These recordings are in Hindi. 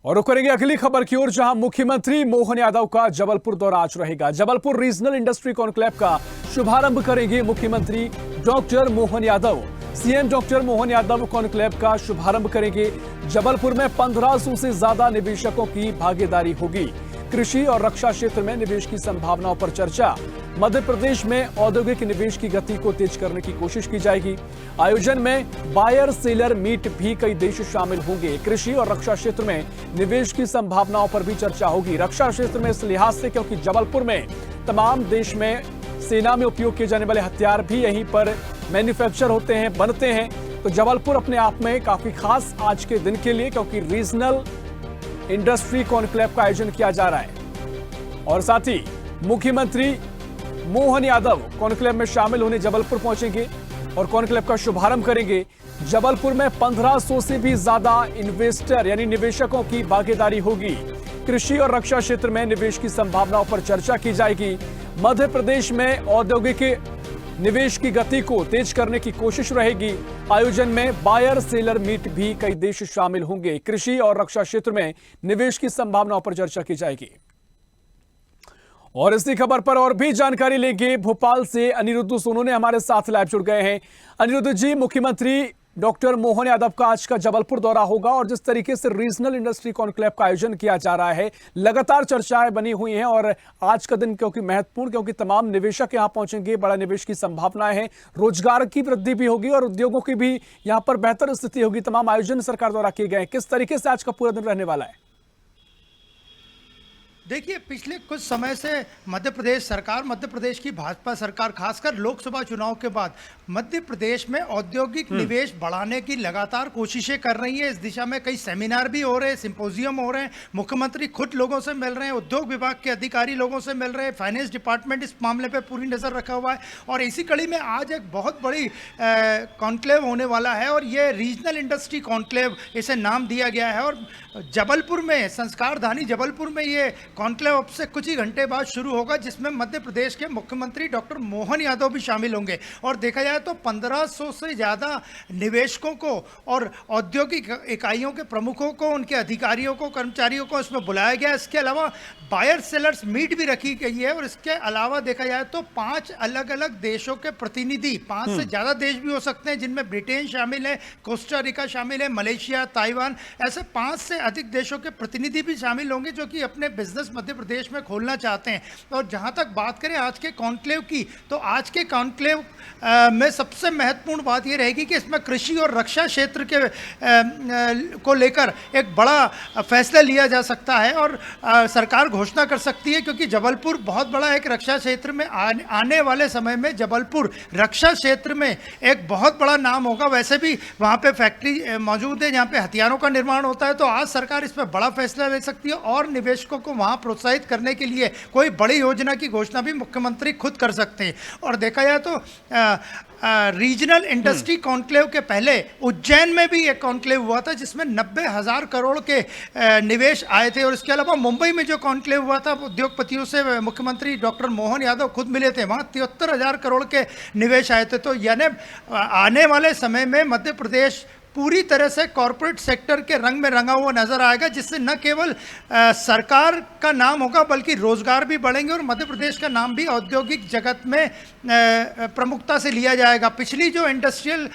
और रुक करेंगे अगली खबर की ओर, जहां मुख्यमंत्री मोहन यादव का जबलपुर दौरा आज रहेगा। जबलपुर रीजनल इंडस्ट्री कॉन्क्लेव का शुभारंभ करेंगे मुख्यमंत्री doctor Mohan Yadav. CM doctor Mohan Yadav conclave का शुभारंभ करेंगे। जबलपुर में 1500 से ज्यादा निवेशकों की भागीदारी होगी। कृषि और रक्षा क्षेत्र में निवेश की संभावनाओं पर चर्चा। मध्य प्रदेश में औद्योगिक निवेश की गति को तेज करने की कोशिश की जाएगी। आयोजन में बायर सेलर मीट भी कई देश शामिल होंगे। कृषि और रक्षा क्षेत्र में निवेश की संभावनाओं पर भी चर्चा होगी। रक्षा क्षेत्र में इस लिहाज से क्योंकि जबलपुर में तमाम देश में सेना में उपयोग किए जाने वाले हथियार भी यहीं पर मैन्युफैक्चर होते हैं, बनते हैं। तो जबलपुर अपने आप में काफी खास आज के दिन के लिए, क्योंकि रीजनल इंडस्ट्री कॉन्क्लेव का आयोजन किया जा रहा है। और साथ ही मुख्यमंत्री मोहन यादव कॉन्क्लेव में शामिल होने जबलपुर पहुंचेंगे और कॉन्क्लेव का शुभारंभ करेंगे। जबलपुर में 1500 से भी ज्यादा इन्वेस्टर यानी निवेशकों की भागीदारी होगी। कृषि और रक्षा क्षेत्र में निवेश की संभावनाओं पर चर्चा की जाएगी। मध्य प्रदेश में औद्योगिक निवेश की गति को तेज करने की कोशिश रहेगी। आयोजन में बायर सेलर मीट भी कई देश शामिल होंगे। कृषि और रक्षा क्षेत्र में निवेश की संभावनाओं पर चर्चा की जाएगी। और इसी खबर पर और भी जानकारी लेंगे। भोपाल से अनिरुद्ध सोनू हमारे साथ लाइव जुड़ गए हैं। अनिरुद्ध जी, मुख्यमंत्री डॉक्टर मोहन यादव का आज का जबलपुर दौरा होगा और जिस तरीके से रीजनल इंडस्ट्री कॉन्क्लेव का आयोजन किया जा रहा है, लगातार चर्चाएं बनी हुई हैं। और आज का दिन क्योंकि महत्वपूर्ण, क्योंकि तमाम निवेशक यहां पहुंचेंगे, बड़ा निवेश की संभावनाएं हैं, रोजगार की वृद्धि भी होगी और उद्योगों की भी यहां पर बेहतर स्थिति होगी। तमाम आयोजन सरकार द्वारा किए गए हैं। किस तरीके से आज का पूरा दिन रहने वाला है? देखिए, पिछले कुछ समय से मध्य प्रदेश सरकार, मध्य प्रदेश की भाजपा सरकार, खासकर लोकसभा चुनाव के बाद मध्य प्रदेश में औद्योगिक निवेश बढ़ाने की लगातार कोशिशें कर रही है। इस दिशा में कई सेमिनार भी हो रहे हैं, सिंपोजियम हो रहे हैं। मुख्यमंत्री खुद लोगों से मिल रहे हैं, उद्योग विभाग के अधिकारी लोगों से मिल रहे हैं, फाइनेंस डिपार्टमेंट इस मामले पर पूरी नज़र रखा हुआ है। और इसी कड़ी में आज एक बहुत बड़ी कॉन्क्लेव होने वाला है और ये रीजनल इंडस्ट्री कॉन्क्लेव इसे नाम दिया गया है। और जबलपुर में, संस्कारधानी जबलपुर में ये कॉन्क्लेव अब से कुछ ही घंटे बाद शुरू होगा, जिसमें मध्य प्रदेश के मुख्यमंत्री डॉक्टर मोहन यादव भी शामिल होंगे। और देखा जाए तो 1500 से ज़्यादा निवेशकों को और औद्योगिक इकाइयों के प्रमुखों को, उनके अधिकारियों को, कर्मचारियों को इसमें बुलाया गया। इसके अलावा बायर सेलर्स मीट भी रखी गई है। और इसके अलावा देखा जाए तो 5 अलग अलग देशों के प्रतिनिधि, 5 से ज़्यादा देश भी हो सकते हैं, जिनमें ब्रिटेन शामिल है, कोस्टा रिका शामिल है, मलेशिया, ताइवान, ऐसे 5 से अधिक देशों के प्रतिनिधि भी शामिल होंगे जो कि अपने बिजनेस मध्य प्रदेश में खोलना चाहते हैं। और जहां तक बात करें आज के कॉन्क्लेव की, तो आज के कॉन्क्लेव में सबसे महत्वपूर्ण बात यह रहेगी कि इसमें कृषि और रक्षा क्षेत्र के को लेकर एक बड़ा फैसला लिया जा सकता है और सरकार घोषणा कर सकती है, क्योंकि जबलपुर बहुत बड़ा एक रक्षा क्षेत्र में आने वाले समय में जबलपुर रक्षा क्षेत्र में एक बहुत बड़ा नाम होगा। वैसे भी वहाँ पे फैक्ट्री मौजूद है जहाँ पे हथियारों का निर्माण होता है। तो आज सरकार इस पर बड़ा फैसला ले सकती है और निवेशकों को वहाँ प्रोत्साहित करने के लिए कोई बड़ी योजना की घोषणा भी मुख्यमंत्री खुद कर सकते हैं। और देखा जाए तो रीजनल इंडस्ट्री कॉन्क्लेव के पहले उज्जैन में भी एक कॉन्क्लेव हुआ था जिसमें 90,000 करोड़ के निवेश आए थे। और इसके अलावा मुंबई में जो कॉन्क्लेव हुआ था, उद्योगपतियों से मुख्यमंत्री डॉक्टर मोहन यादव खुद मिले थे, वहाँ 73,000 करोड़ के निवेश आए थे। तो यानी आने वाले समय में मध्य प्रदेश पूरी तरह से कॉरपोरेट सेक्टर के रंग में रंगा हुआ नजर आएगा, जिससे न केवल सरकार का नाम होगा बल्कि रोजगार भी बढ़ेंगे और मध्य प्रदेश का नाम भी औद्योगिक जगत में प्रमुखता से लिया जाएगा। पिछली जो इंडस्ट्रियल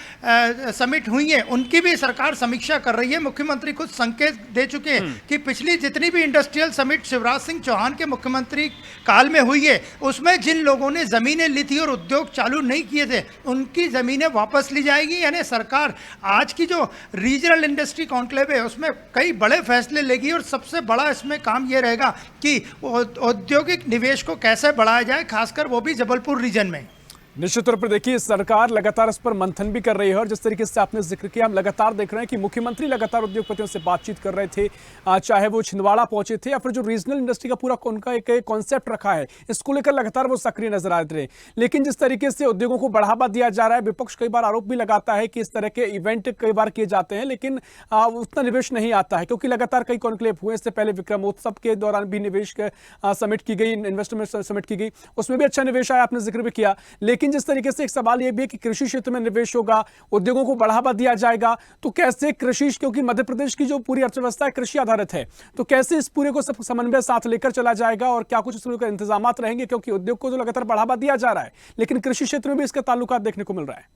समिट हुई है उनकी भी सरकार समीक्षा कर रही है। मुख्यमंत्री कुछ संकेत दे चुके हैं कि पिछली जितनी भी इंडस्ट्रियल समिट शिवराज सिंह चौहान के मुख्यमंत्री काल में हुई है, उसमें जिन लोगों ने जमीनें ली थी और उद्योग चालू नहीं किए थे, उनकी जमीनें वापस ली जाएगी। यानी सरकार आज की जो रीजनल इंडस्ट्री कॉन्क्लेव है उसमें कई बड़े फैसले लेगी और सबसे बड़ा इसमें काम यह रहेगा कि औद्योगिक निवेश को कैसे बढ़ाया जाए, खासकर वो भी जबलपुर रीजन में। निश्चित तौर पर देखिए, सरकार लगातार इस पर मंथन भी कर रही है और जिस तरीके से आपने जिक्र किया, हम लगातार देख रहे हैं कि मुख्यमंत्री लगातार उद्योगपतियों से बातचीत कर रहे थे, चाहे वो छिंदवाड़ा पहुंचे थे या फिर जो रीजनल इंडस्ट्री का पूरा उनका एक कॉन्सेप्ट रखा है, इसको लेकर लगातार वो सक्रिय नजर आ रहे। लेकिन जिस तरीके से उद्योगों को बढ़ावा दिया जा रहा है, विपक्ष कई बार आरोप भी लगाता है कि इस तरह के इवेंट कई बार किए जाते हैं लेकिन उतना निवेश नहीं आता है, क्योंकि लगातार कई कॉन्क्लेव हुए। इससे पहले विक्रमोत्सव के दौरान भी निवेश समिट की गई, इन्वेस्टमेंट समिट की गई, उसमें भी अच्छा निवेश आया, आपने जिक्र भी किया। लेकिन लेकिन जिस तरीके से एक सवाल यह भी है कि कृषि क्षेत्र में निवेश होगा, उद्योगों को बढ़ावा दिया जाएगा, तो कैसे कृषि, क्योंकि मध्य प्रदेश की जो पूरी अर्थव्यवस्था है कृषि आधारित है, तो कैसे इस पूरे को सब समन्वय साथ लेकर चला जाएगा और क्या कुछ इसमें इंतजाम रहेंगे, क्योंकि उद्योग को जो लगातार बढ़ावा दिया जा रहा है लेकिन कृषि क्षेत्र में भी इसका ताल्लुकात देखने को मिल रहा है।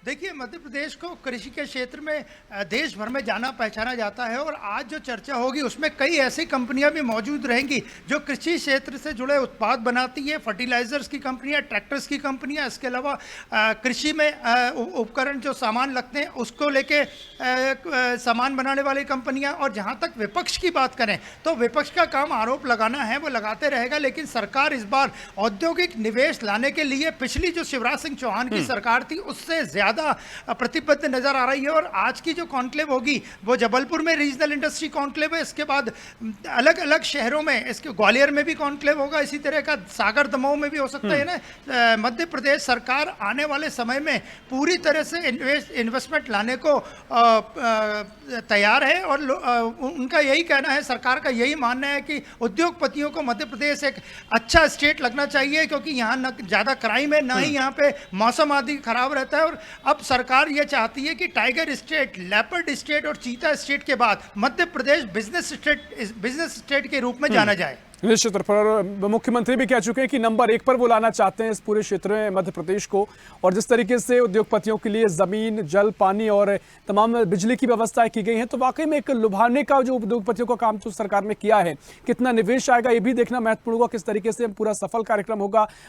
देखिए, मध्य प्रदेश को कृषि के क्षेत्र में देश भर में जाना पहचाना जाता है और आज जो चर्चा होगी उसमें कई ऐसी कंपनियां भी मौजूद रहेंगी जो कृषि क्षेत्र से जुड़े उत्पाद बनाती है, फर्टिलाइजर्स की कंपनियां, ट्रैक्टर्स की कंपनियां, इसके अलावा कृषि में उपकरण जो सामान लगते हैं उसको लेके सामान बनाने वाली कंपनियां। और जहां तक विपक्ष की बात करें तो विपक्ष का काम आरोप लगाना है, वो लगाते रहेगा, लेकिन सरकार इस बार औद्योगिक निवेश लाने के लिए पिछली जो शिवराज सिंह चौहान की सरकार थी उससे ज्यादा प्रतिबद्ध नजर आ रही है। और आज की जो कॉन्क्लेव होगी वो जबलपुर में रीजनल इंडस्ट्री कॉन्क्लेव है, इसके बाद अलग अलग शहरों में, इसके ग्वालियर में भी कॉन्क्लेव होगा, इसी तरह का सागर दमोह में भी हो सकता है ना। मध्य प्रदेश सरकार आने वाले समय में पूरी तरह से इन्वेस्टमेंट लाने को तैयार है और उनका यही कहना है, सरकार का यही मानना है कि उद्योगपतियों को मध्य प्रदेश एक अच्छा स्टेट लगना चाहिए, क्योंकि यहाँ न ज़्यादा क्राइम है, ना ही यहाँ पे मौसम आदि खराब रहता है। और अब सरकार ये चाहती है कि टाइगर स्टेट, लेपर्ड स्टेट और चीता स्टेट के बाद मध्य प्रदेश बिजनेस स्टेट के रूप में जाना जाए। निश्चित तौर पर मुख्यमंत्री भी कह चुके हैं कि नंबर 1 पर वो लाना चाहते हैं इस पूरे क्षेत्र में मध्य प्रदेश को। और जिस तरीके से उद्योगपतियों के लिए जमीन, जल, पानी और तमाम बिजली की व्यवस्थाएं की गई हैं, तो वाकई में एक लुभाने का जो उद्योगपतियों का काम जो सरकार ने किया है, कितना निवेश आएगा ये भी देखना महत्वपूर्ण होगा, किस तरीके से पूरा सफल कार्यक्रम होगा।